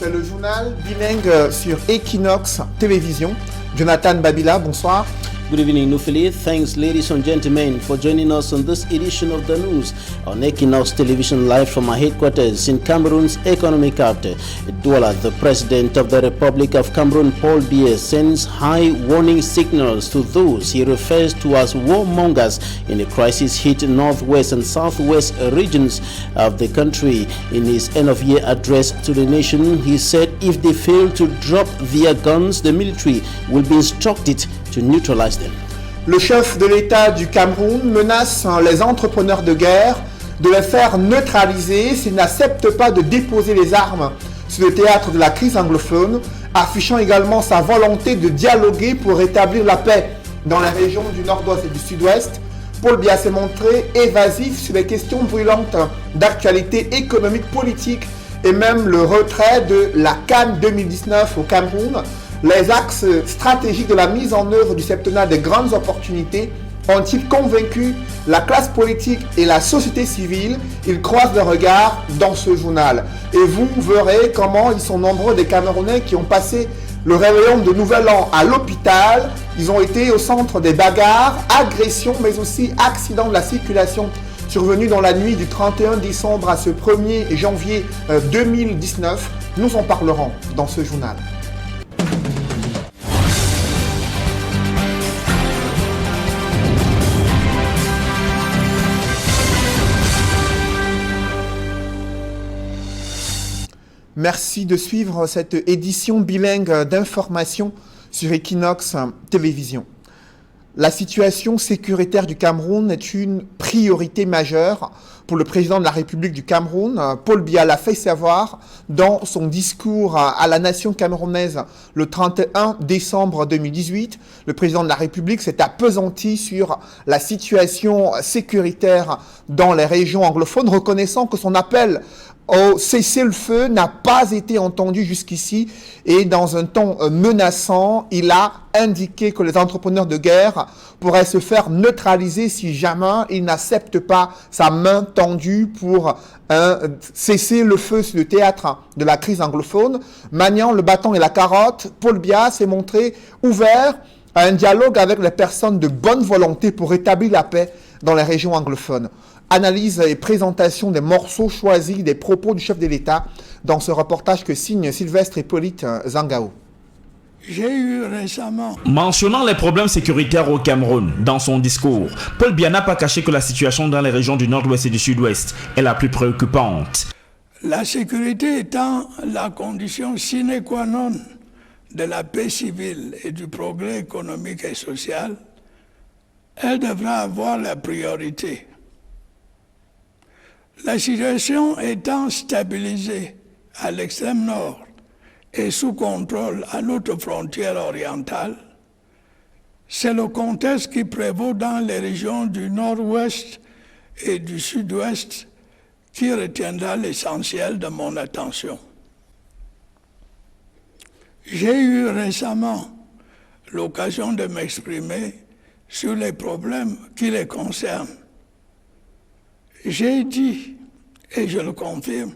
C'est le journal bilingue sur Equinox Télévision. Jonathan Babila, bonsoir. Good evening, Nufili. Thanks, ladies and gentlemen, for joining us on this edition of the news on Equinox Television, live from our headquarters in Cameroon's economic capital, Douala. The President of the Republic of Cameroon, Paul Biya, sends high warning signals to those he refers to as warmongers in the crisis-hit northwest and southwest regions of the country. In his end-of-year address to the nation, he said if they fail to drop their guns, the military will be instructed to neutralize them. Le chef de l'État du Cameroun menace les entrepreneurs de guerre de les faire neutraliser s'ils n'acceptent pas de déposer les armes sur le théâtre de la crise anglophone, affichant également sa volonté de dialoguer pour rétablir la paix dans les régions du nord-ouest et du sud-ouest. Paul Biya s'est montré évasif sur les questions brûlantes d'actualité économique, politique et même le retrait de la CAN 2019 au Cameroun. Les axes stratégiques de la mise en œuvre du septennat des grandes opportunités ont-ils convaincu la classe politique et la société civile? Ils croisent leurs regards dans ce journal. Et vous verrez comment ils sont nombreux des Camerounais qui ont passé le réveillon de Nouvel An à l'hôpital. Ils ont été au centre des bagarres, agressions, mais aussi accidents de la circulation survenus dans la nuit du 31 décembre à ce 1er janvier 2019. Nous en parlerons dans ce journal. Merci de suivre cette édition bilingue d'information sur Equinox Télévision. La situation sécuritaire du Cameroun est une priorité majeure pour le président de la République du Cameroun. Paul Biya l'a fait savoir dans son discours à la nation camerounaise le 31 décembre 2018. Le président de la République s'est appesanti sur la situation sécuritaire dans les régions anglophones, reconnaissant que son appel au cessez-le-feu n'a pas été entendu jusqu'ici et dans un ton menaçant, il a indiqué que les entrepreneurs de guerre pourraient se faire neutraliser si jamais ils n'acceptent pas sa main tendue pour cesser le feu sur le théâtre de la crise anglophone. Maniant le bâton et la carotte, Paul Biya s'est montré ouvert à un dialogue avec les personnes de bonne volonté pour rétablir la paix dans les régions anglophones. Analyse et présentation des morceaux choisis des propos du chef de l'État dans ce reportage que signe Sylvestre Hippolyte Zangao. J'ai eu récemment... Mentionnant les problèmes sécuritaires au Cameroun dans son discours, Paul Biya n'a pas caché que la situation dans les régions du nord-ouest et du sud-ouest est la plus préoccupante. La sécurité étant la condition sine qua non de la paix civile et du progrès économique et social, elle devra avoir la priorité. La situation étant stabilisée à l'extrême nord et sous contrôle à notre frontière orientale, c'est le contexte qui prévaut dans les régions du nord-ouest et du sud-ouest qui retiendra l'essentiel de mon attention. J'ai eu récemment l'occasion de m'exprimer sur les problèmes qui les concernent. J'ai dit, et je le confirme,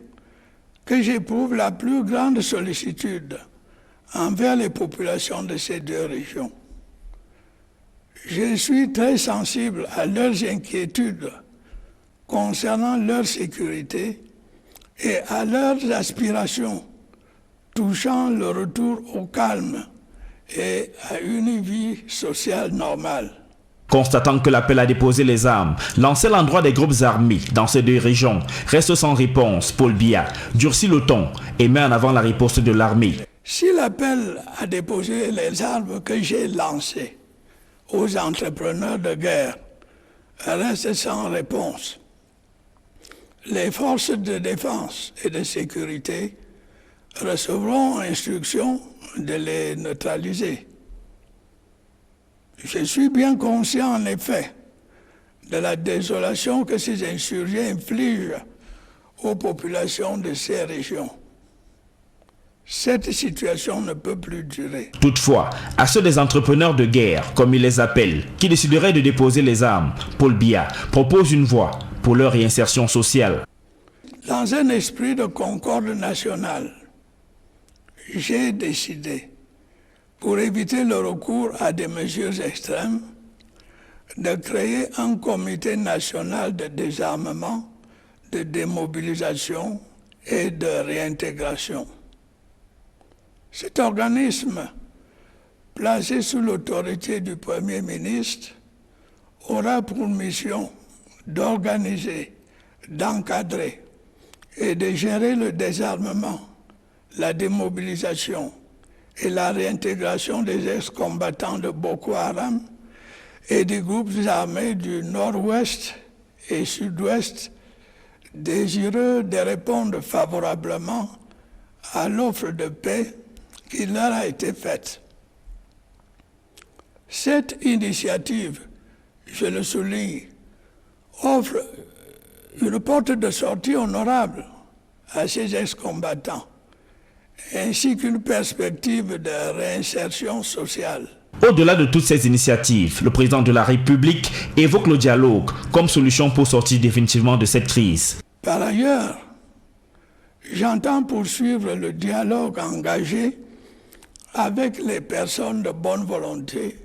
que j'éprouve la plus grande sollicitude envers les populations de ces deux régions. Je suis très sensible à leurs inquiétudes concernant leur sécurité et à leurs aspirations touchant le retour au calme et à une vie sociale normale. Constatant que l'appel à déposer les armes lancé à l'endroit des groupes armés dans ces deux régions reste sans réponse, Paul Biya durcit le ton et met en avant la riposte de l'armée. Si l'appel à déposer les armes que j'ai lancé aux entrepreneurs de guerre reste sans réponse, les forces de défense et de sécurité recevront instruction de les neutraliser. Je suis bien conscient, en effet, de la désolation que ces insurgés infligent aux populations de ces régions. Cette situation ne peut plus durer. Toutefois, à ceux des entrepreneurs de guerre, comme ils les appellent, qui décideraient de déposer les armes, Paul Biya propose une voie pour leur réinsertion sociale. Dans un esprit de concorde nationale, j'ai décidé, pour éviter le recours à des mesures extrêmes, de créer un comité national de désarmement, de démobilisation et de réintégration. Cet organisme, placé sous l'autorité du Premier ministre, aura pour mission d'organiser, d'encadrer et de gérer le désarmement, la démobilisation et la réintégration des ex-combattants de Boko Haram et des groupes armés du nord-ouest et sud-ouest désireux de répondre favorablement à l'offre de paix qui leur a été faite. Cette initiative, je le souligne, offre une porte de sortie honorable à ces ex-combattants, ainsi qu'une perspective de réinsertion sociale. Au-delà de toutes ces initiatives, le président de la République évoque le dialogue comme solution pour sortir définitivement de cette crise. Par ailleurs, j'entends poursuivre le dialogue engagé avec les personnes de bonne volonté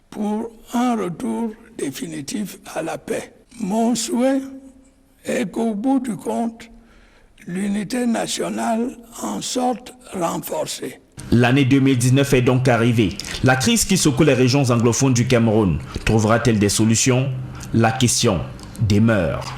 pour un retour définitif à la paix. Mon souhait est qu'au bout du compte, l'unité nationale en sorte renforcée. L'année 2019 est donc arrivée. La crise qui secoue les régions anglophones du Cameroun trouvera-t-elle des solutions? La question demeure.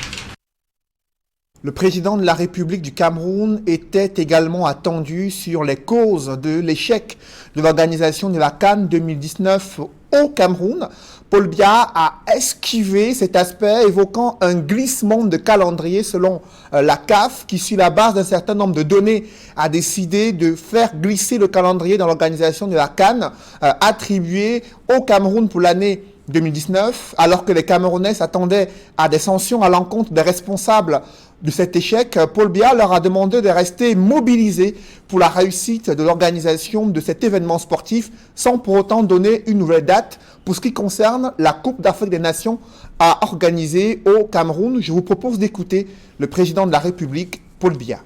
Le président de la République du Cameroun était également attendu sur les causes de l'échec de l'organisation de la CAN 2019 au Cameroun. Paul Biya a esquivé cet aspect, évoquant un glissement de calendrier selon la CAF, qui, sur la base d'un certain nombre de données, a décidé de faire glisser le calendrier dans l'organisation de la CAN attribuée au Cameroun pour l'année 2019, alors que les Camerounais s'attendaient à des sanctions à l'encontre des responsables de cet échec. Paul Biya leur a demandé de rester mobilisés pour la réussite de l'organisation de cet événement sportif, sans pour autant donner une nouvelle date pour ce qui concerne la Coupe d'Afrique des Nations à organiser au Cameroun. Je vous propose d'écouter le président de la République, Paul Biya.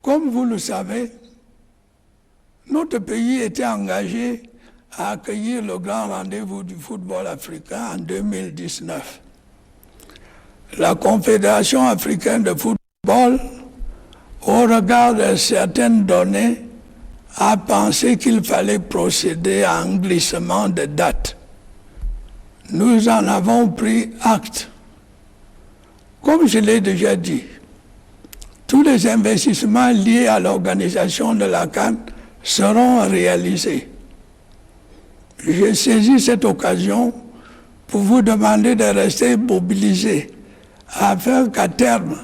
Comme vous le savez, notre pays était engagé à accueillir le grand rendez-vous du football africain en 2019. La Confédération africaine de football, au regard de certaines données, a pensé qu'il fallait procéder à un glissement de date. Nous en avons pris acte. Comme je l'ai déjà dit, tous les investissements liés à l'organisation de la CAN seront réalisés. J'ai saisi cette occasion pour vous demander de rester mobilisés afin qu'à terme,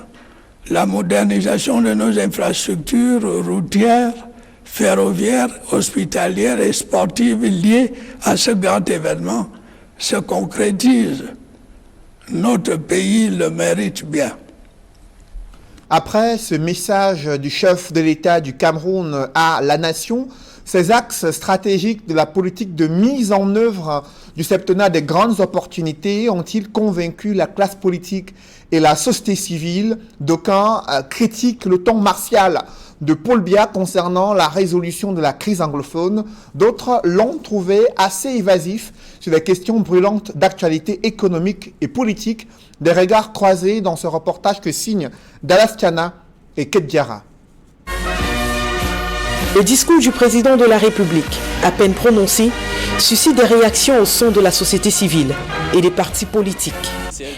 la modernisation de nos infrastructures routières, ferroviaires, hospitalières et sportives liées à ce grand événement se concrétise. Notre pays le mérite bien. Après ce message du chef de l'État du Cameroun à la nation, ces axes stratégiques de la politique de mise en œuvre du septennat des grandes opportunités ont-ils convaincu la classe politique et la société civile? D'aucuns critiquent le ton martial de Paul Biya concernant la résolution de la crise anglophone. D'autres l'ont trouvé assez évasif sur les questions brûlantes d'actualité économique et politique. Des regards croisés dans ce reportage que signent Dallas Tiana et Kate Diarra. Le discours du président de la République, à peine prononcé, suscite des réactions au sein de la société civile et des partis politiques.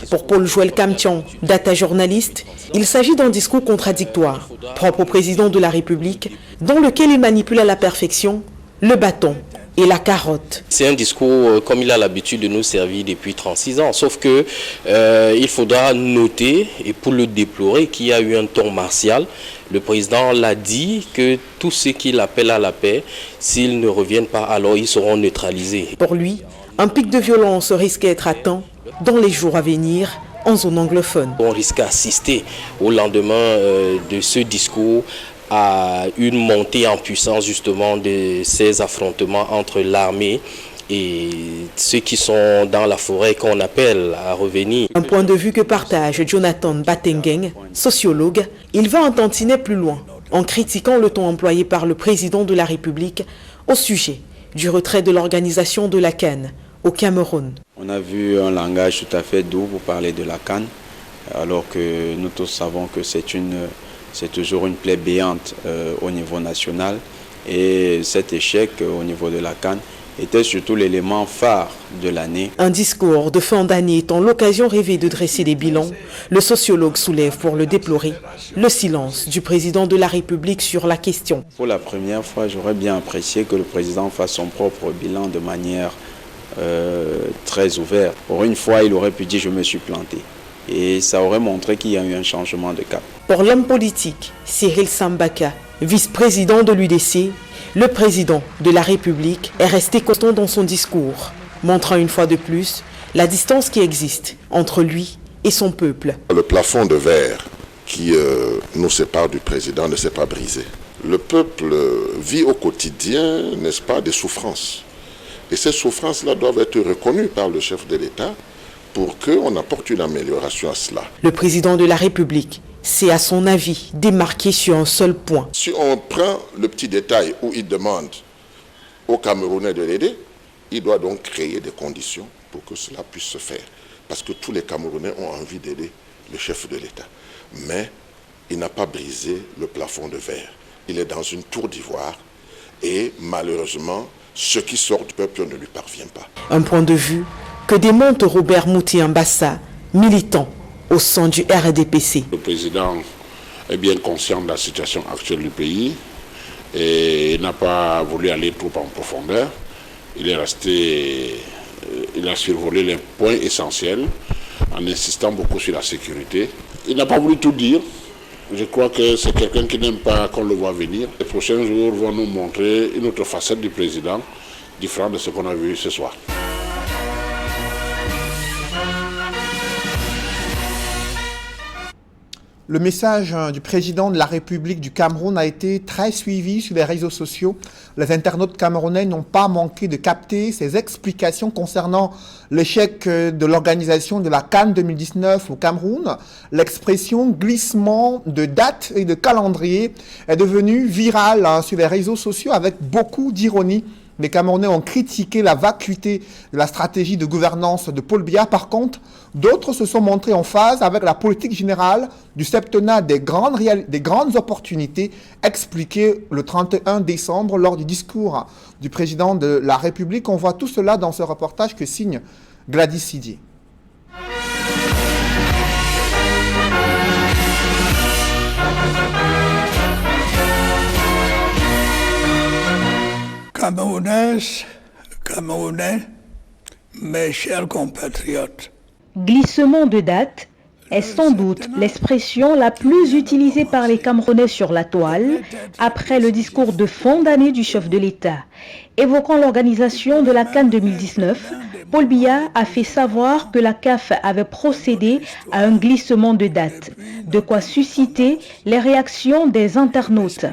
Pour Paul-Joël Kamtian, data journaliste, il s'agit d'un discours contradictoire, propre au président de la République, dans lequel il manipule à la perfection le bâton et la carotte. C'est un discours comme il a l'habitude de nous servir depuis 36 ans, sauf que il faudra noter, et pour le déplorer, qu'il y a eu un ton martial. Le président l'a dit que tous ceux qui l'appellent à la paix, s'ils ne reviennent pas, alors ils seront neutralisés. Pour lui, un pic de violence risque d'être atteint dans les jours à venir en zone anglophone. On risque d'assister au lendemain de ce discours à une montée en puissance justement de ces affrontements entre l'armée et ceux qui sont dans la forêt qu'on appelle à revenir. Un point de vue que partage Jonathan Batengeng, sociologue. Il va un tantinet plus loin en critiquant le ton employé par le président de la République au sujet du retrait de l'organisation de la CAN au Cameroun. On a vu un langage tout à fait doux pour parler de la CAN, alors que nous tous savons que c'est toujours une plaie béante au niveau national. Et cet échec au niveau de la CAN était surtout l'élément phare de l'année. Un discours de fin d'année étant l'occasion rêvée de dresser des bilans, le sociologue soulève pour le déplorer le silence du président de la République sur la question. Pour la première fois, j'aurais bien apprécié que le président fasse son propre bilan de manière très ouverte. Pour une fois, il aurait pu dire « je me suis planté ». Et ça aurait montré qu'il y a eu un changement de cap. Pour l'homme politique, Cyril Sambaka, vice-président de l'UDC, le président de la République est resté constant dans son discours, montrant une fois de plus la distance qui existe entre lui et son peuple. Le plafond de verre qui nous sépare du président ne s'est pas brisé. Le peuple vit au quotidien, n'est-ce pas, des souffrances. Et ces souffrances-là doivent être reconnues par le chef de l'État pour qu'on apporte une amélioration à cela. Le président de la République s'est, à son avis, démarqué sur un seul point. Si on prend le petit détail où il demande aux Camerounais de l'aider, il doit donc créer des conditions pour que cela puisse se faire. Parce que tous les Camerounais ont envie d'aider le chef de l'État. Mais il n'a pas brisé le plafond de verre. Il est dans une tour d'ivoire et malheureusement, ce qui sort du peuple ne lui parvient pas. Un point de vue que démonte Robert Mouti-Ambassa, militant au sein du RDPC. Le président est bien conscient de la situation actuelle du pays et n'a pas voulu aller trop en profondeur. Il a survolé les points essentiels en insistant beaucoup sur la sécurité. Il n'a pas voulu tout dire. Je crois que c'est quelqu'un qui n'aime pas qu'on le voit venir. Les prochains jours vont nous montrer une autre facette du président, différente de ce qu'on a vu ce soir. Le message du président de la République du Cameroun a été très suivi sur les réseaux sociaux. Les internautes camerounais n'ont pas manqué de capter ses explications concernant l'échec de l'organisation de la CAN 2019 au Cameroun. L'expression glissement de date et de calendrier est devenue virale sur les réseaux sociaux avec beaucoup d'ironie. Les Camerounais ont critiqué la vacuité de la stratégie de gouvernance de Paul Biya. Par contre, d'autres se sont montrés en phase avec la politique générale du septennat des grandes opportunités expliquées le 31 décembre lors du discours du président de la République. On voit tout cela dans ce reportage que signe Gladys Sidier. Camerounais, mes chers compatriotes. Glissement de date est sans doute l'expression la plus utilisée par les Camerounais sur la toile après le discours de fin d'année du chef de l'État. Évoquant l'organisation de la CAN 2019, Paul Biya a fait savoir que la CAF avait procédé à un glissement de date, de quoi susciter les réactions des internautes.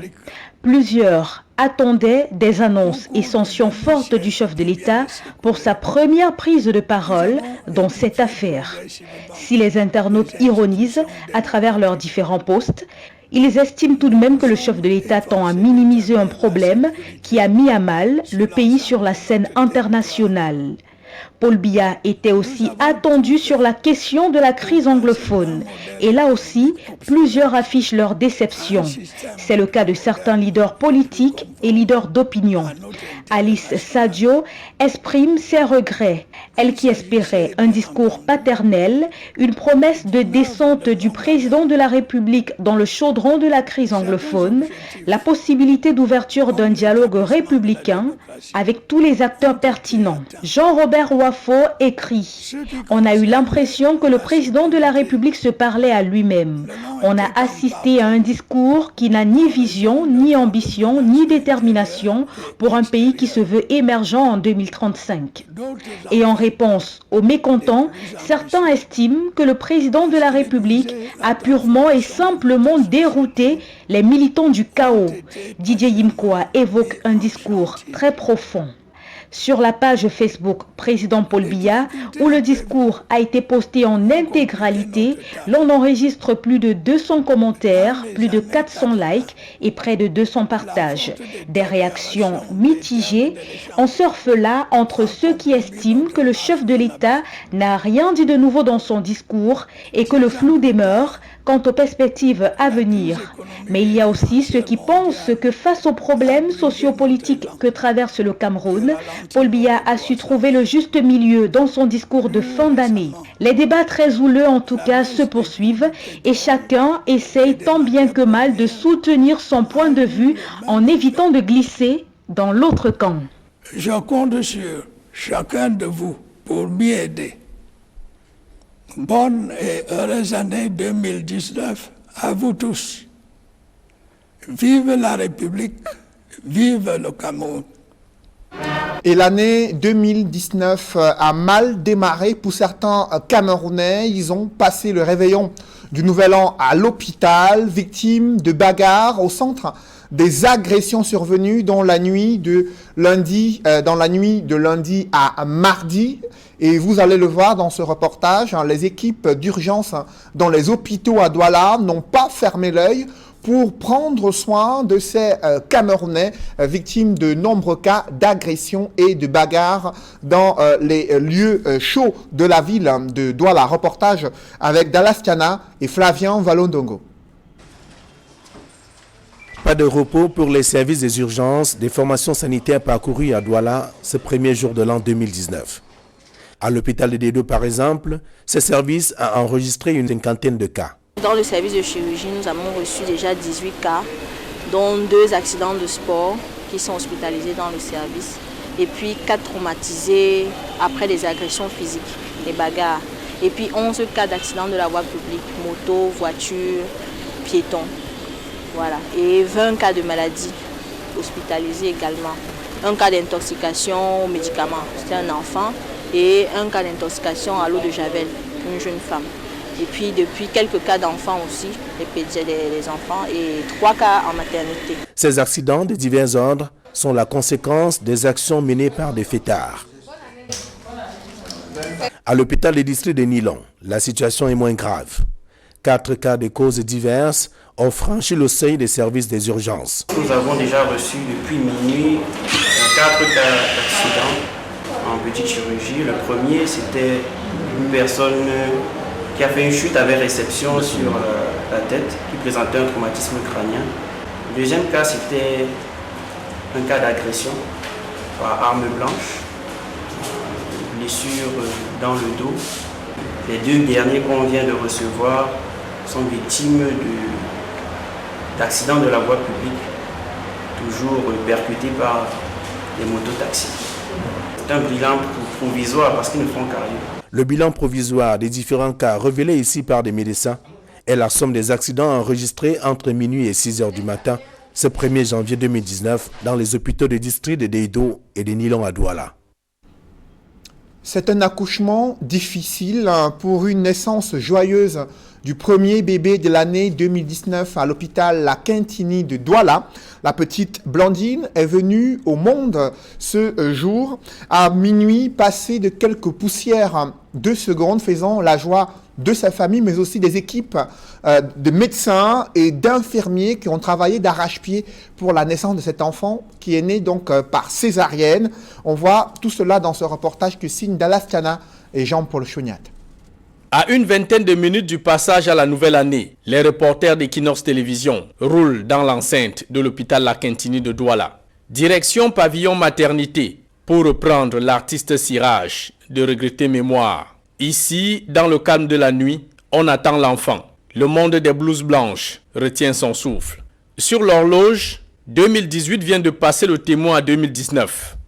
Plusieurs attendaient des annonces et sanctions fortes du chef de l'État pour sa première prise de parole dans cette affaire. Si les internautes ironisent à travers leurs différents posts, ils estiment tout de même que le chef de l'État tend à minimiser un problème qui a mis à mal le pays sur la scène internationale. Paul Biya était aussi attendu sur la question de la crise anglophone. Et là aussi, plusieurs affichent leur déception. C'est le cas de certains leaders politiques et leaders d'opinion. Alice Sadio exprime ses regrets. Elle qui espérait un discours paternel, une promesse de descente du président de la République dans le chaudron de la crise anglophone, la possibilité d'ouverture d'un dialogue républicain avec tous les acteurs pertinents. Jean-Robert Wafo écrit « On a eu l'impression que le président de la République se parlait à lui-même. On a assisté à un discours qui n'a ni vision, ni ambition, ni détermination pour un pays qui se veut émergent en 2035. » Et en réponse aux mécontents, certains estiment que le président de la République a purement et simplement dérouté les militants du chaos. Didier Yimkoa évoque un discours très profond. sur la page Facebook Président Paul Biya, où le discours a été posté en intégralité. L'on enregistre plus de 200 commentaires, plus de 400 likes et près de 200 partages. Des réactions mitigées. On surfe là entre ceux qui estiment que le chef de l'État n'a rien dit de nouveau dans son discours et que le flou demeure quant aux perspectives à venir. Mais il y a aussi ceux qui pensent que face aux problèmes sociopolitiques que traverse le Cameroun, Paul Biya a su trouver le juste milieu dans son discours de fin d'année. Les débats très houleux en tout cas se poursuivent et chacun essaye tant bien que mal de soutenir son point de vue en évitant de glisser dans l'autre camp. Je compte sur chacun de vous pour m'y aider. Bonne et heureuse année 2019 à vous tous. Vive la République, vive le Cameroun. Et l'année 2019 a mal démarré pour certains Camerounais. Ils ont passé le réveillon du Nouvel An à l'hôpital, victimes de bagarres au centre des agressions survenues dans la nuit de lundi à mardi. Et vous allez le voir dans ce reportage, les équipes d'urgence dans les hôpitaux à Douala n'ont pas fermé l'œil pour prendre soin de ces Camerounais victimes de nombreux cas d'agression et de bagarres dans les lieux chauds de la ville de Douala. Reportage avec Dallas Tiana et Flavien Valondongo. Pas de repos pour les services des urgences des formations sanitaires parcourues à Douala ce premier jour de l'an 2019. À l'hôpital de Dedo, par exemple, ce service a enregistré une cinquantaine de cas. Dans le service de chirurgie, nous avons reçu déjà 18 cas, dont 2 accidents de sport qui sont hospitalisés dans le service, et puis 4 traumatisés après des agressions physiques, des bagarres, et puis 11 cas d'accidents de la voie publique, moto, voiture, piéton. Voilà. Et 20 cas de maladies hospitalisés également. Un cas d'intoxication aux médicaments, c'était un enfant, et un cas d'intoxication à l'eau de Javel, une jeune femme. Et puis depuis quelques cas d'enfants aussi, les enfants, et 3 cas en maternité. Ces accidents de divers ordres sont la conséquence des actions menées par des fêtards. À l'hôpital du district de Nilon, la situation est moins grave. 4 cas de causes diverses ont franchi le seuil des services des urgences. Nous avons déjà reçu depuis minuit 4 cas d'accidents en petite chirurgie. Le premier, c'était une personne qui a fait une chute avec réception sur la tête, qui présentait un traumatisme crânien. Le deuxième cas, c'était un cas d'agression par arme blanche, blessure dans le dos. Les 2 derniers qu'on vient de recevoir sont victimes d'accidents de la voie publique, toujours percutés par des mototaxis. C'est un bilan provisoire parce qu'ils ne font qu'arriver. Le bilan provisoire des différents cas révélés ici par des médecins est la somme des accidents enregistrés entre minuit et 6 heures du matin ce 1er janvier 2019 dans les hôpitaux de district de Deido et de Nilon à Douala. C'est un accouchement difficile pour une naissance joyeuse du premier bébé de l'année 2019 à l'hôpital La Quintini de Douala. La petite Blandine est venue au monde ce jour à minuit, passé de quelques poussières de secondes, faisant la joie de sa famille, mais aussi des équipes de médecins et d'infirmiers qui ont travaillé d'arrache-pied pour la naissance de cet enfant qui est né donc par césarienne. On voit tout cela dans ce reportage que signent Dallas Tiana et Jean-Paul Chognat. À une vingtaine de minutes du passage à la nouvelle année, les reporters d'Equinox Télévision roulent dans l'enceinte de l'hôpital La Quintini de Douala. Direction pavillon maternité pour reprendre l'artiste Siraj de regretter mémoire. Ici, dans le calme de la nuit, on attend l'enfant. Le monde des blouses blanches retient son souffle. Sur l'horloge, 2018 vient de passer le témoin à 2019.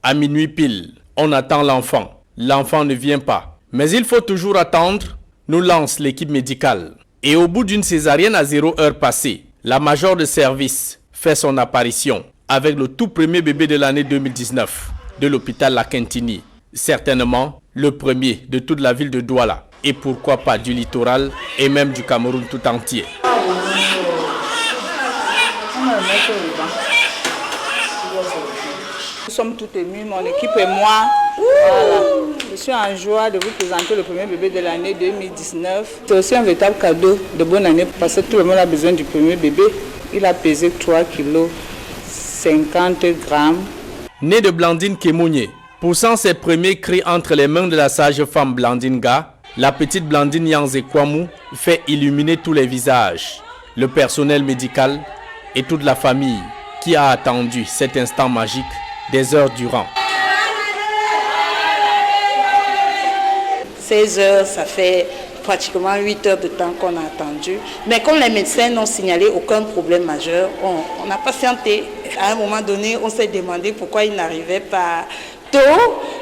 À minuit pile, on attend l'enfant. L'enfant ne vient pas. Mais il faut toujours attendre, nous lance l'équipe médicale. Et au bout d'une césarienne à 0 heure passée, la major de service fait son apparition avec le tout premier bébé de l'année 2019 de l'hôpital La Quintini. Certainement le premier de toute la ville de Douala et pourquoi pas du littoral et même du Cameroun tout entier. Nous sommes tous émus, mon équipe et moi. Voilà. Je suis en joie de vous présenter le premier bébé de l'année 2019. C'est aussi un véritable cadeau de bonne année parce que tout le monde a besoin du premier bébé. Il a pesé 3 kg, 50 grammes. Né de Blandine Kemounié, poussant ses premiers cris entre les mains de la sage-femme Blandine Ga, la petite Blandine Yanze Kwamou fait illuminer tous les visages, le personnel médical et toute la famille qui a attendu cet instant magique des heures durant. 16 heures, ça fait pratiquement 8 heures de temps qu'on a attendu. Mais comme les médecins n'ont signalé aucun problème majeur, on a patienté. À un moment donné, on s'est demandé pourquoi il n'arrivait pas tôt.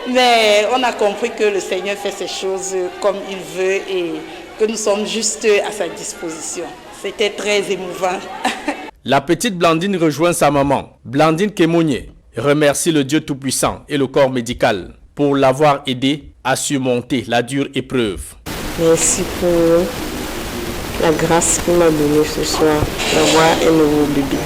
Mais on a compris que le Seigneur fait ses choses comme il veut et que nous sommes juste à sa disposition. C'était très émouvant. La petite Blandine rejoint sa maman, Blandine Kemounié, remercie le Dieu Tout-Puissant et le corps médical pour l'avoir aidé à surmonter la dure épreuve. Merci pour la grâce qu'il m'a donnée ce soir d'avoir un nouveau bébé.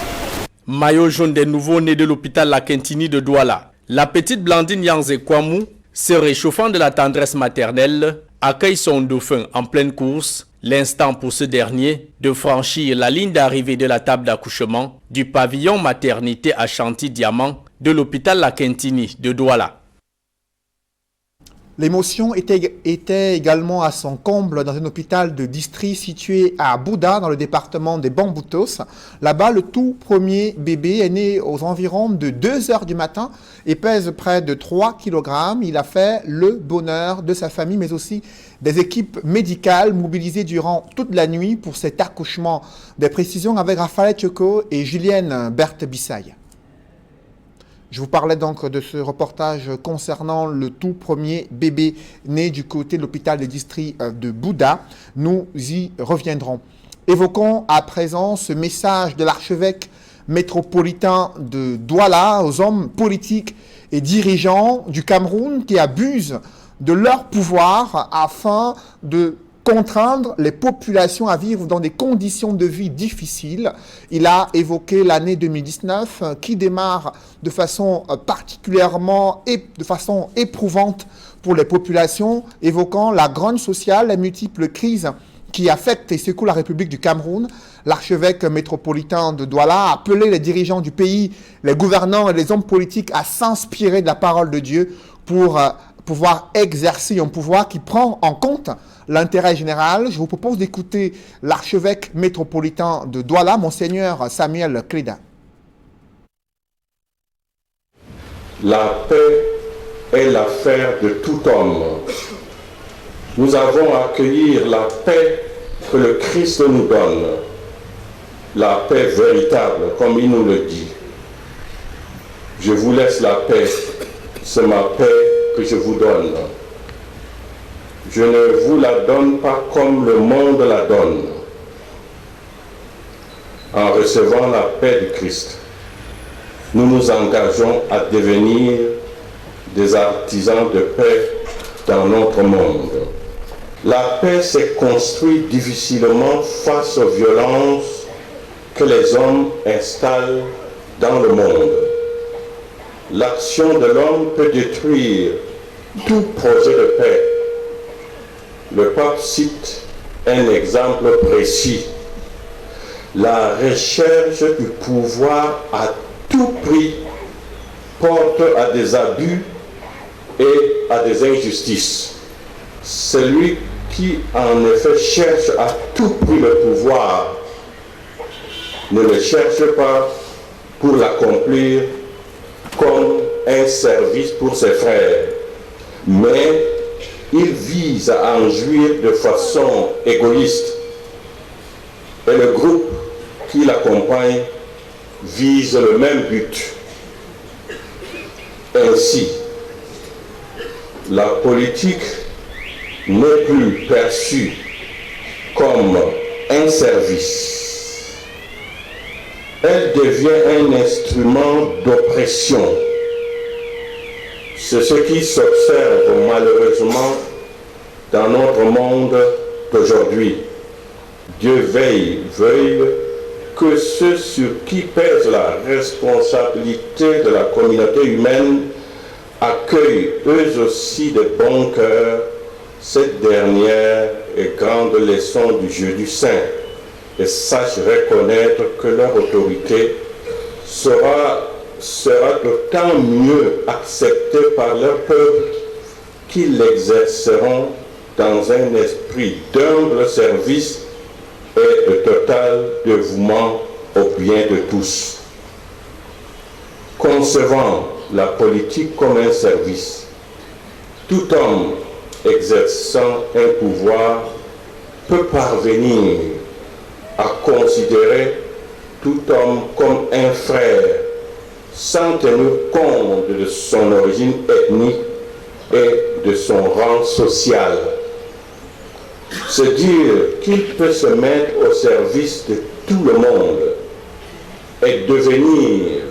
Maillot jaune des nouveaux-nés de l'hôpital La Quintini de Douala, la petite Blandine Yanze Kwamou, se réchauffant de la tendresse maternelle, accueille son dauphin en pleine course, l'instant pour ce dernier de franchir la ligne d'arrivée de la table d'accouchement du pavillon maternité à Chantilly-Diamant de l'hôpital La Quintini de Douala. L'émotion était également à son comble dans un hôpital de district situé à Bouda, dans le département des Bamboutos. Là-bas, le tout premier bébé est né aux environs de 2 heures du matin et pèse près de 3 kg. Il a fait le bonheur de sa famille, mais aussi des équipes médicales mobilisées durant toute la nuit pour cet accouchement. Des précisions avec Raphaël Tchoko et Julienne Berthe-Bissaille. Je vous parlais donc de ce reportage concernant le tout premier bébé né du côté de l'hôpital des districts de Bouda. Nous y reviendrons. Évoquons à présent ce message de l'archevêque métropolitain de Douala aux hommes politiques et dirigeants du Cameroun qui abusent de leur pouvoir afin de contraindre les populations à vivre dans des conditions de vie difficiles. Il a évoqué l'année 2019 qui démarre de façon particulièrement et de façon éprouvante pour les populations, évoquant la grogne sociale, les multiples crises qui affectent et secouent la République du Cameroun. L'archevêque métropolitain de Douala a appelé les dirigeants du pays, les gouvernants et les hommes politiques à s'inspirer de la parole de Dieu pour pouvoir exercer un pouvoir qui prend en compte l'intérêt général. Je vous propose d'écouter l'archevêque métropolitain de Douala, Monseigneur Samuel Cléda. La paix est l'affaire de tout homme. Nous avons à accueillir la paix que le Christ nous donne, la paix véritable, comme il nous le dit. Je vous laisse la paix, c'est ma paix que je vous donne. Je ne vous la donne pas comme le monde la donne. En recevant la paix du Christ, nous nous engageons à devenir des artisans de paix dans notre monde. La paix s'est construite difficilement face aux violences que les hommes installent dans le monde. L'action de l'homme peut détruire tout projet de paix. Le pape cite un exemple précis. La recherche du pouvoir à tout prix porte à des abus et à des injustices. Celui qui en effet cherche à tout prix le pouvoir ne le cherche pas pour l'accomplir comme un service pour ses frères, mais il vise à en jouir de façon égoïste. Et le groupe qui l'accompagne vise le même but. Ainsi, la politique n'est plus perçue comme un service. Elle devient un instrument d'oppression. C'est ce qui s'observe malheureusement dans notre monde d'aujourd'hui. Dieu veuille que ceux sur qui pèse la responsabilité de la communauté humaine accueillent eux aussi de bon cœur cette dernière et grande leçon du jeudi saint et sachent reconnaître que leur autorité sera d'autant mieux acceptée par leur peuple qu'ils l'exerceront dans un esprit d'humble service et de total dévouement au bien de tous. Concevant la politique comme un service, tout homme exerçant un pouvoir peut parvenir à considérer tout homme comme un frère sans tenir compte de son origine ethnique et de son rang social. Se dire qu'il peut se mettre au service de tout le monde et devenir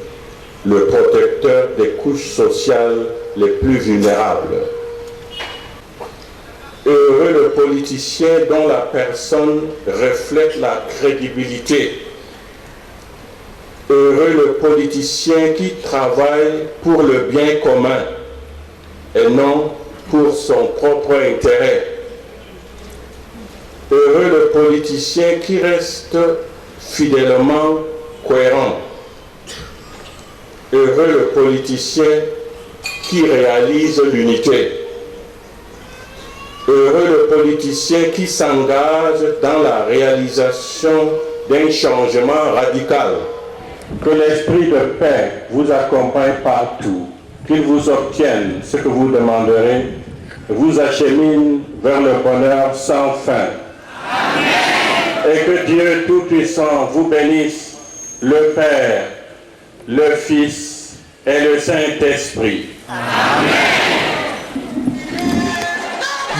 le protecteur des couches sociales les plus vulnérables. Heureux le politicien dont la personne reflète la crédibilité. Heureux le politicien qui travaille pour le bien commun et non pour son propre intérêt. Heureux le politicien qui reste fidèlement cohérent. Heureux le politicien qui réalise l'unité. Heureux le politicien qui s'engage dans la réalisation d'un changement radical. Que l'esprit de paix vous accompagne partout, qu'il vous obtienne ce que vous demanderez, vous achemine vers le bonheur sans fin. Amen. Et que Dieu Tout-Puissant vous bénisse, le Père, le Fils et le Saint-Esprit.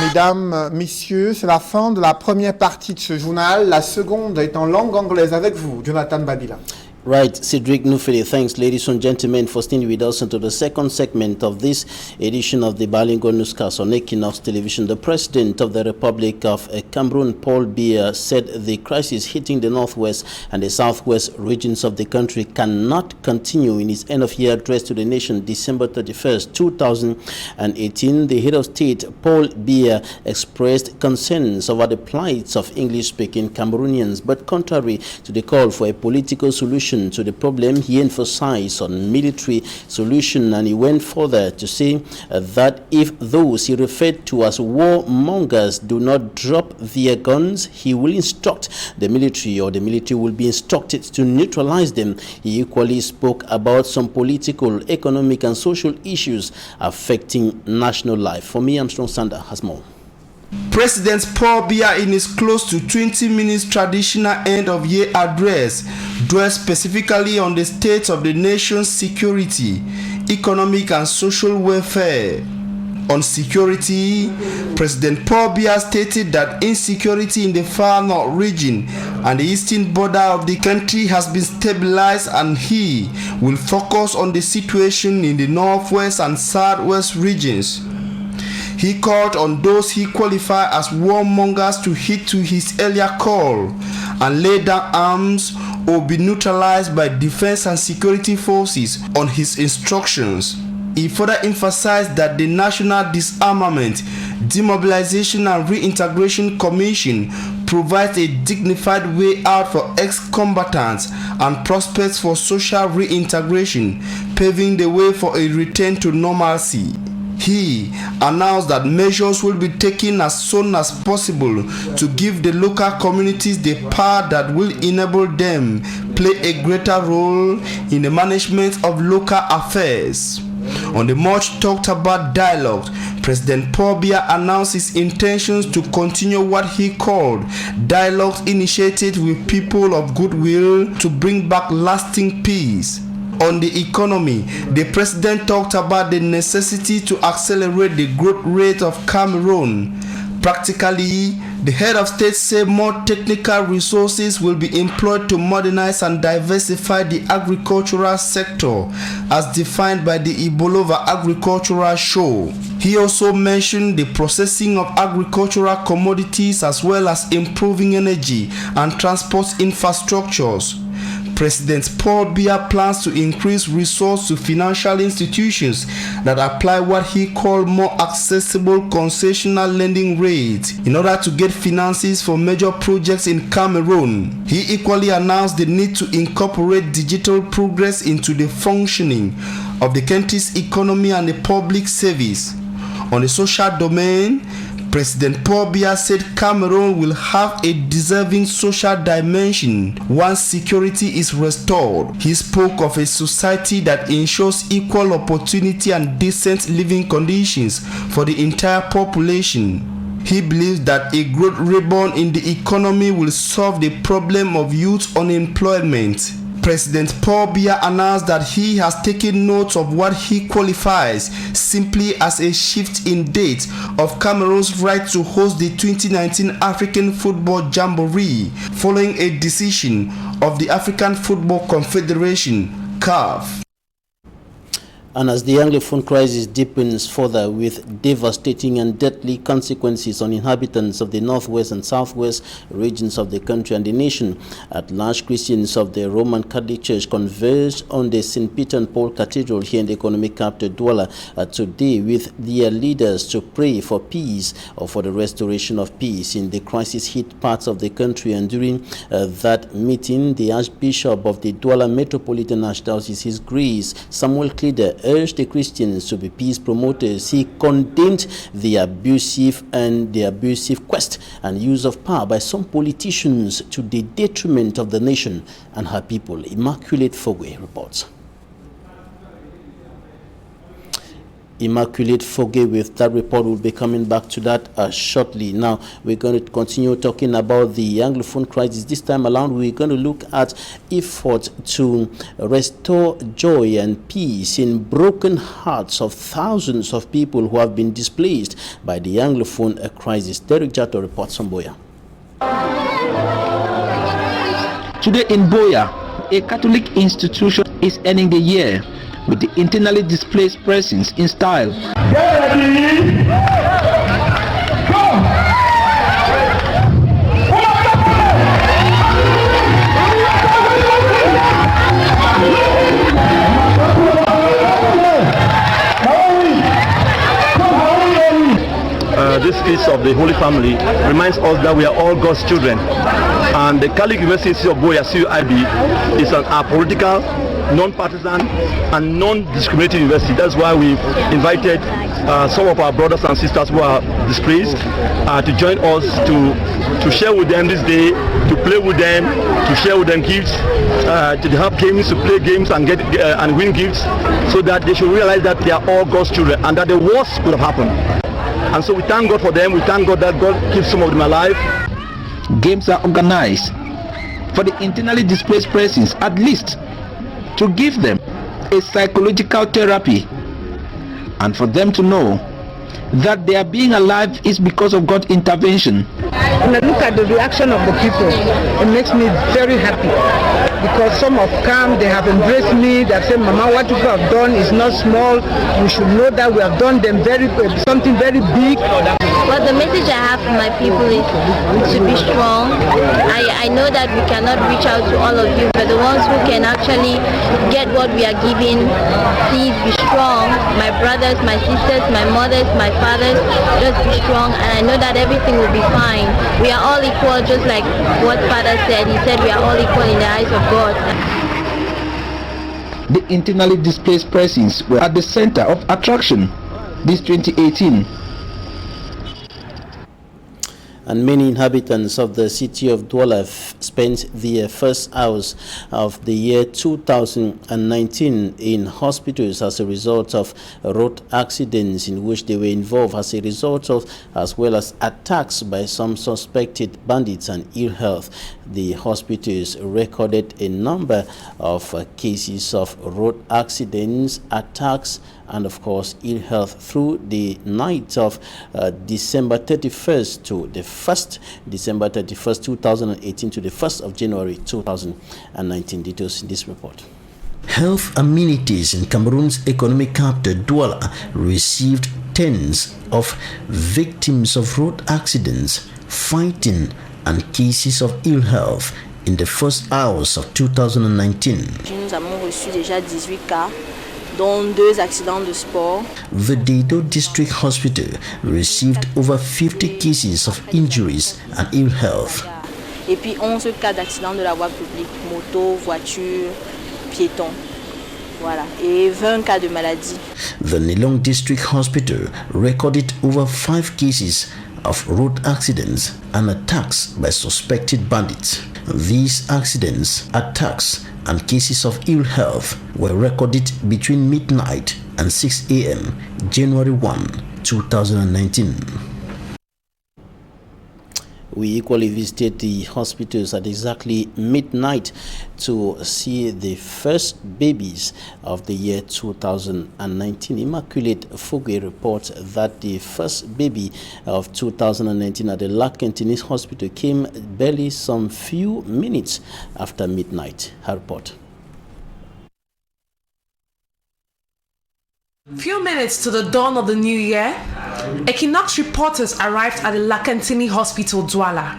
Mesdames, Messieurs, c'est la fin de la première partie de ce journal. La seconde est en langue anglaise avec vous, Jonathan Babila. Right, Cedric Nufeli, thanks ladies and gentlemen for staying with us into the second segment of this edition of the Bilingual Newscast on Equinox Television. The President of the Republic of Cameroon, Paul Biya, said the crisis hitting the northwest and the southwest regions of the country cannot continue. In his end-of-year address to the nation, December 31st, 2018, the head of state, Paul Biya, expressed concerns over the plight of English-speaking Cameroonians, but contrary to the call for a political solution to the problem, he emphasized on military solution, and he went further to say that if those he referred to as warmongers do not drop their guns, he will instruct the military, or the military will be instructed to neutralize them. He equally spoke about some political, economic and social issues affecting national life. For me, Armstrong Sander has more. President Paul Biya, in his close to 20 minutes traditional end-of-year address, dwelt specifically on the state of the nation's security, economic and social welfare. On security, President Paul Biya stated that insecurity in the far north region and the eastern border of the country has been stabilized, and he will focus on the situation in the northwest and southwest regions. He called on those he qualified as warmongers to heed to his earlier call and lay down arms or be neutralized by defense and security forces on his instructions. He further emphasized that the National Disarmament, Demobilization and Reintegration Commission provides a dignified way out for ex-combatants and prospects for social reintegration, paving the way for a return to normalcy. He announced that measures will be taken as soon as possible to give the local communities the power that will enable them play a greater role in the management of local affairs. On the much talked about dialogue, President Paul Biya announced his intentions to continue what he called dialogues initiated with people of goodwill to bring back lasting peace. On the economy, the president talked about the necessity to accelerate the growth rate of Cameroon. Practically, the head of state said more technical resources will be employed to modernize and diversify the agricultural sector as defined by the Ibolova Agricultural Show. He also mentioned the processing of agricultural commodities as well as improving energy and transport infrastructures. President Paul Biya plans to increase resources to financial institutions that apply what he called more accessible concessional lending rates in order to get finances for major projects in Cameroon. He equally announced the need to incorporate digital progress into the functioning of the country's economy and the public service. On the social domain, President Paul Biya said Cameroon will have a deserving social dimension once security is restored. He spoke of a society that ensures equal opportunity and decent living conditions for the entire population. He believes that a growth rebound in the economy will solve the problem of youth unemployment. President Paul Biya announced that he has taken note of what he qualifies simply as a shift in date of Cameroon's right to host the 2019 African Football Jamboree following a decision of the African Football Confederation, CAF. And as the Anglophone crisis deepens further with devastating and deadly consequences on inhabitants of the northwest and southwest regions of the country and the nation, at large Christians of the Roman Catholic Church converged on the St. Peter and Paul Cathedral here in the economic capital Douala today with their leaders to pray for peace or for the restoration of peace in the crisis-hit parts of the country. And during that meeting, the Archbishop of the Douala Metropolitan Archdiocese, His Grace Samuel Klida, urged the Christians to be peace promoters. He condemned the abusive quest and use of power by some politicians to the detriment of the nation and her people. Immaculate Fogwe reports. Immaculate Fogwe with that report. Will be coming back to that shortly. Now we're going to continue talking about the Anglophone crisis. This time around we're going to look at efforts to restore joy and peace in broken hearts of thousands of people who have been displaced by the Anglophone crisis. Derek Jato reports from Boya. Today in Boya, a Catholic institution is ending the year with the internally displaced persons in style. Get ready! Go! This feast of the Holy Family reminds us that we are all God's children, and the Catholic University of Boya CUIB is an apolitical, non-partisan and non-discriminating university. That's why we invited some of our brothers and sisters who are displaced to join us to share with them this day, to play with them, to share with them gifts, to have games, to play games and get and win gifts, so that they should realize that they are all God's children and that the worst could have happened. And so we thank God for them. We thank God that God keeps some of them alive. Games are organized for the internally displaced persons, at least to give them a psychological therapy and for them to know that their being alive is because of God's intervention. When I look at the reaction of the people, it makes me very happy, because some have come, they have embraced me, they have said, Mama, what you have done is not small, you should know that we have done them something very big. Well, the message I have for my people is to be strong. I know that we cannot reach out to all of you, but the ones who can actually get what we are giving, please be strong. My brothers, my sisters, my mothers, my fathers, just be strong, and I know that everything will be fine. We are all equal, just like what Father said. He said we are all equal in the eyes of God. The internally displaced persons were at the center of attraction this 2018. And many inhabitants of the city of Douala spent their first hours of the year 2019 in hospitals as a result of road accidents in which they were involved as well as attacks by some suspected bandits and ill health. The hospitals recorded a number of cases of road accidents, attacks, and of course ill health through the night of December 31st to the 1st, December 31st, 2018 to the 1st of January 2019. Details in this report. Health amenities in Cameroon's economic capital, Douala, received tens of victims of road accidents, fighting, and cases of ill health in the first hours of 2019. Nous avons reçu déjà 18 cas, dont 2 accidents de sport. The Deido District Hospital received over 50 cases of injuries and ill health. Et puis 11 cas d'accidents de la voie publique, moto, voiture, piéton. Voilà, et 20 cas de maladie. The Nilong District Hospital recorded over 5 cases of road accidents and attacks by suspected bandits. These accidents, attacks, and cases of ill health were recorded between midnight and 6 a.m. January 1, 2019. We equally visited the hospitals at exactly midnight to see the first babies of the year 2019. Immaculate Fogwe reports that the first baby of 2019 at the Lakentinese Hospital came barely some few minutes after midnight. Her report. Few minutes to the dawn of the new year, Equinox reporters arrived at the Lakentini Hospital, Douala.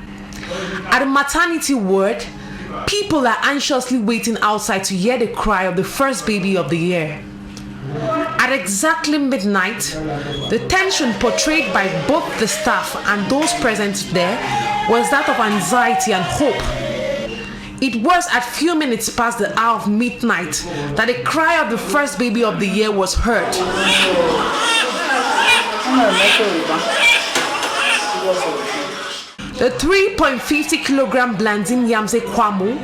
At the maternity ward, people are anxiously waiting outside to hear the cry of the first baby of the year. At exactly midnight, the tension portrayed by both the staff and those present there was that of anxiety and hope. It was at few minutes past the hour of midnight that the cry of the first baby of the year was heard. The 3.50-kilogram Blandine Yamze Kwamu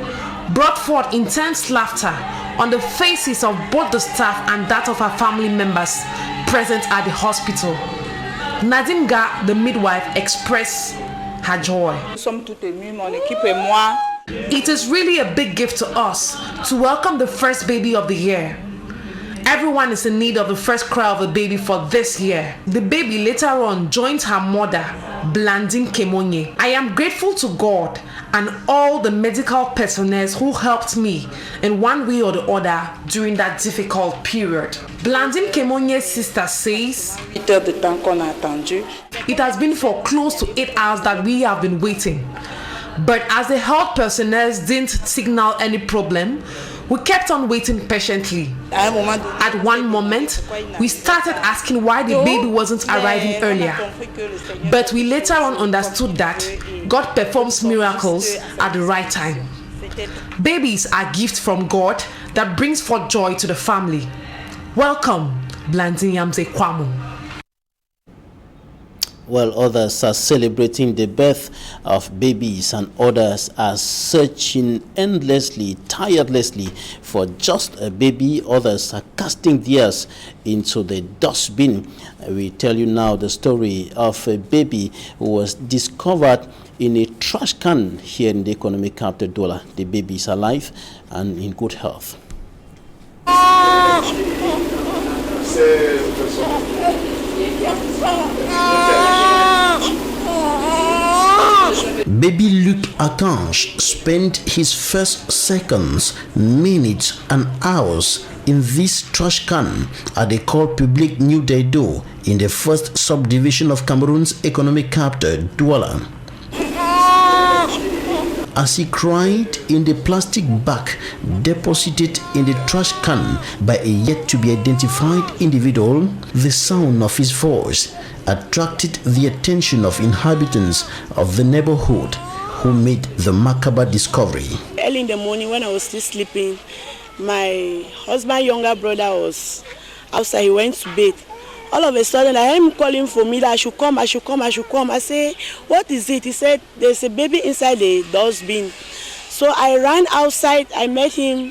brought forth intense laughter on the faces of both the staff and that of her family members present at the hospital. Nadine Ga, the midwife, expressed her joy. It is really a big gift to us to welcome the first baby of the year. Everyone is in need of the first cry of a baby for this year. The baby later on joined her mother, Blandine Kemonye. I am grateful to God and all the medical personnel who helped me in one way or the other during that difficult period. Blandine Kemonye's sister says, it has been for close to 8 hours that we have been waiting. But as the health personnel didn't signal any problem, we kept on waiting patiently. At one moment, we started asking why the baby wasn't arriving earlier. But we later on understood that God performs miracles at the right time. Babies are gifts from God that brings forth joy to the family. Welcome, Blandine Yamze Kwamu. While others are celebrating the birth of babies and others are searching endlessly, tirelessly for just a baby, others are casting theirs into the dustbin. We tell you now the story of a baby who was discovered in a trash can here in the economic capital, Douala. The baby is alive and in good health. Baby Luc Archange spent his first seconds, minutes and hours in this trash can at the École Publique New Deido in the first subdivision of Cameroon's economic capital, Douala. As he cried in the plastic bag deposited in the trash can by a yet-to-be-identified individual, the sound of his voice attracted the attention of inhabitants of the neighborhood who made the macabre discovery. Early in the morning when I was still sleeping, my husband's younger brother was outside. He went to bed. All of a sudden, I heard him calling for me that I should come. I say, what is it? He said, there's a baby inside the dustbin. So I ran outside. I met him.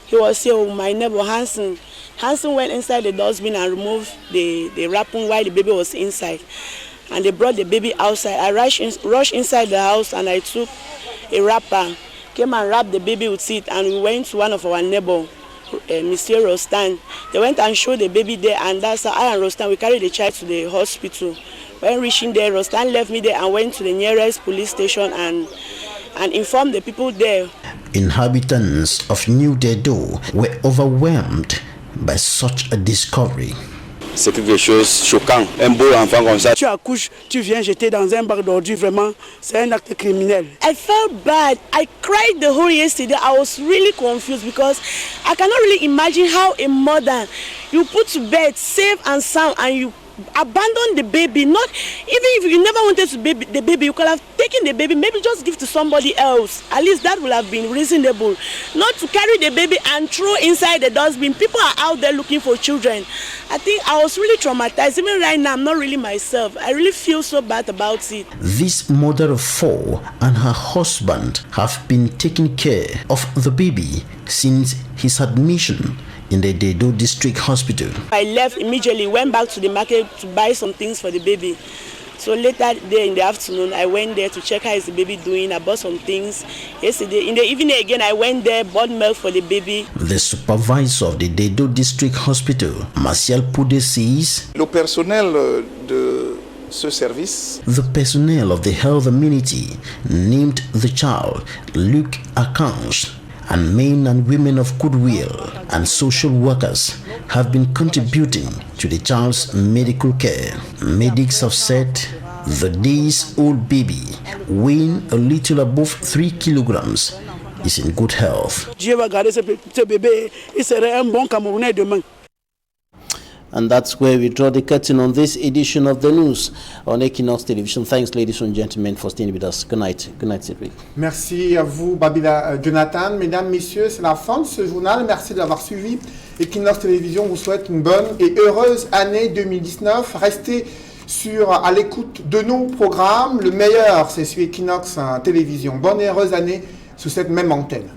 He was here, my neighbor, Hansen. Hansen went inside the dustbin and removed the wrapping while the baby was inside. And they brought the baby outside. I rushed inside the house and I took a wrapper, came and wrapped the baby with it, and we went to one of our neighbors, Monsieur Rostan. They went and showed the baby there, and that's how I and Rostan, we carried the child to the hospital. When reaching there, Rostan left me there and went to the nearest police station and informed the people there. Inhabitants of New Deido were overwhelmed by such a discovery. c'est quelque chose de choquant. Un beau enfant comme ça. Tu accouches, tu viens jeter dans un bac d'ordures, vraiment, c'est un acte criminel. I felt bad. I cried the whole yesterday. I was really confused because I cannot really imagine how a mother you put to bed safe and sound and you abandon the baby. Not even if you never wanted to baby the baby, you could have taken the baby, maybe just give to somebody else. At least that would have been reasonable. Not to carry the baby and throw inside the dustbin. People are out there looking for children. I think I was really traumatized. Even right now, I'm not really myself. I really feel so bad about it. This mother of 4 and her husband have been taking care of the baby since his admission in the Dedo District Hospital. I left immediately, went back to the market to buy some things for the baby. So later there in the afternoon, I went there to check how is the baby doing. I bought some things. Yesterday, in the evening again, I went there, bought milk for the baby. The supervisor of the Dedo District Hospital, Martial Poude, says le personnel de ce service, the personnel of the health amenity named the child Luke Akange, and men and women of goodwill and social workers have been contributing to the child's medical care. Medics have said the days-old baby, weighing a little above 3 kilograms, is in good health. Dieu va garder ce bébé, il serait un bon Camerounais demain. And that's where we draw the curtain on this edition of the news on Equinox Television. Thanks, ladies and gentlemen, for staying with us. Good night. Good night, Cedric. Merci à vous, Babila Jonathan. Mesdames, messieurs, c'est la fin de ce journal. Merci de l'avoir suivi. Equinox Télévision vous souhaite une bonne et heureuse année 2019. Restez à l'écoute de nos programmes. Le meilleur, c'est sur Equinox Télévision. Bonne et heureuse année sous cette même antenne.